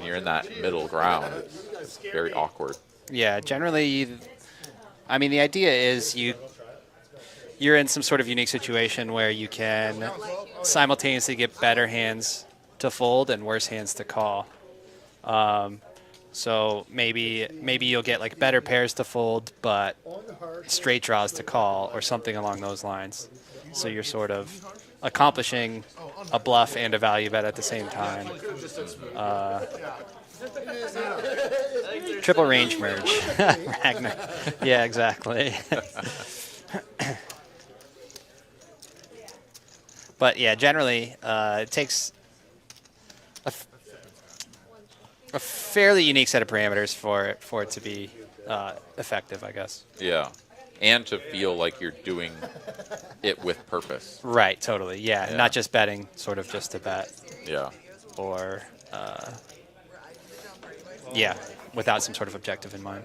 when you're in that middle ground, it's very awkward. Yeah, generally, I mean, the idea is you're in some sort of unique situation where you can simultaneously get better hands to fold and worse hands to call. So maybe you'll get like better pairs to fold, but straight draws to call or something along those lines. So you're sort of accomplishing a bluff and a value bet at the same time. Triple range merge. Ragnar. Yeah, exactly. But yeah, generally, it takes a fairly unique set of parameters for it to be effective, I guess. Yeah. And to feel like you're doing it with purpose. Right, totally. Yeah, not just betting, sort of just to bet. Yeah. Or, yeah, without some sort of objective in mind.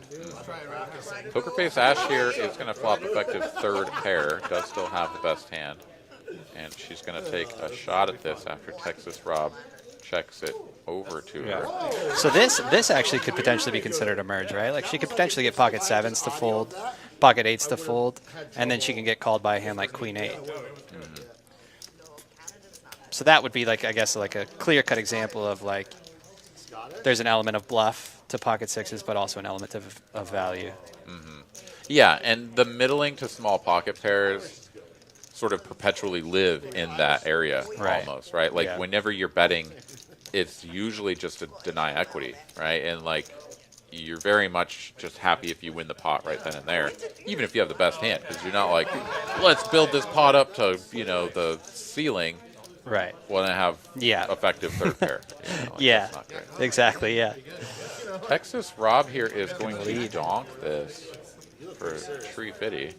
PokerFace Ash here is going to flop effective third pair. Does still have the best hand. And she's going to take a shot at this after Texas Rob checks it over to her. So this actually could potentially be considered a merge, right? Like she could potentially get pocket sevens to fold, pocket eights to fold, and then she can get called by a hand like queen eight. Mm-hmm. So that would be like, I guess, like a clear-cut example of like there's an element of bluff to pocket sixes, but also an element of value. Mm-hmm. Yeah, and the middling to small pocket pairs sort of perpetually live in that area almost, right? Like whenever you're betting, it's usually just to deny equity, right? And like you're very much just happy if you win the pot right then and there, even if you have the best hand, because you're not like, let's build this pot up to, you know, the ceiling. Right. When I have effective third pair. You know, like yeah, exactly, yeah. Texas Rob here is going to donk this for Tree Fitty.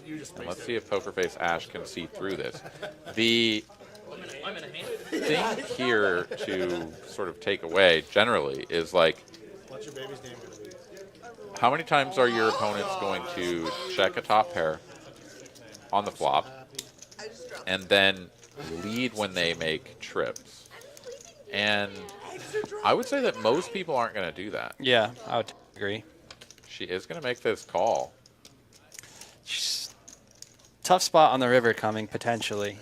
And let's see if PokerFace Ash can see through this. The thing here to sort of take away generally is like, how many times are your opponents going to check a top pair on the flop and then lead when they make trips? And I would say that most people aren't going to do that. Yeah, I would agree. She is going to make this call. Tough spot on the river coming, potentially,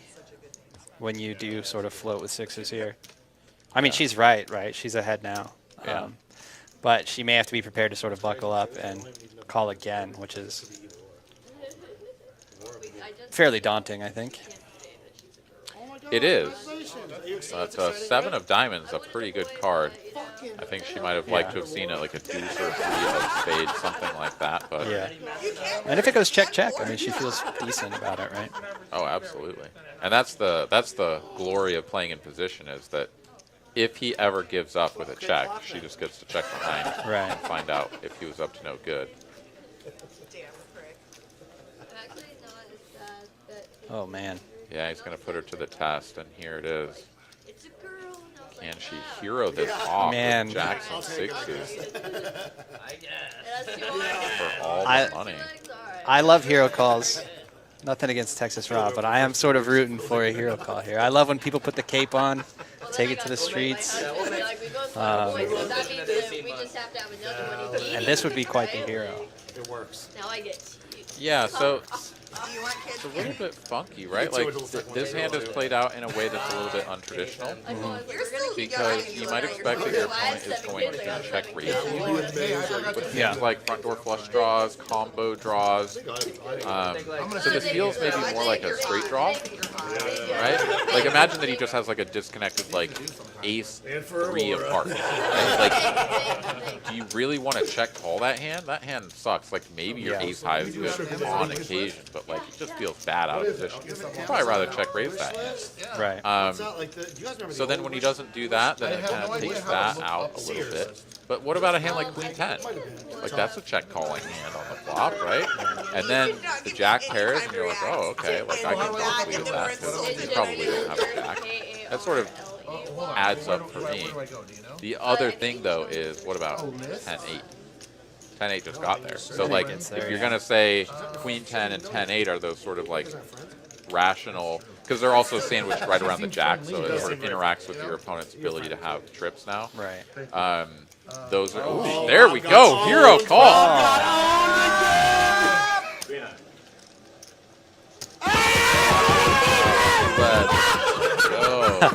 when you do sort of float with sixes here. I mean, she's right? She's ahead now. Yeah. But she may have to be prepared to sort of buckle up and call again, which is fairly daunting, I think. It is. That's a seven of diamonds, a pretty good card. I think she might have liked to have seen it like a deuce or three of spades, something like that. But yeah. And if it goes check, check, I mean, she feels decent about it, right? Oh, absolutely. And that's the glory of playing in position, is that if he ever gives up with a check, she just gets to check behind and find out if he was up to no good. Oh, man. Yeah, he's going to put her to the test, and here it is. Can she hero this off with jacks and sixes for all the money? I love hero calls. Nothing against Texas Rob, but I am sort of rooting for a hero call here. I love when people put the cape on, take it to the streets. And this would be quite the hero. It works. Yeah, so it's a little bit funky, right? Like this hand is played out in a way that's a little bit untraditional, because you might expect that your opponent is going to check raise you with things like front door flush draws, combo draws. So this feels maybe more like a straight draw, right? Like imagine that he just has like a disconnected like ace three of hearts. Right? Like, do you really want to check call that hand? That hand sucks. Like maybe your ace high is good on occasion, but like it just feels bad out of position. You'd probably rather check raise that hand. Right. So then when he doesn't do that, then it kind of takes that out a little bit. But what about a hand like Queen 10? Like that's a check calling hand on the flop, right? And then the jack pairs, and you're like, oh, okay, like I can don't lead that because you probably don't have a jack. That sort of adds up for me. The other thing though is, what about 10-8? 10-8 just got there. So like, if you're gonna say Queen 10 and 10-8 are those sort of like rational, because they're also sandwiched right around the jack, so it sort of interacts with your opponent's ability to have trips now. Right. Those are, oh, there we go, hero call. Let's go.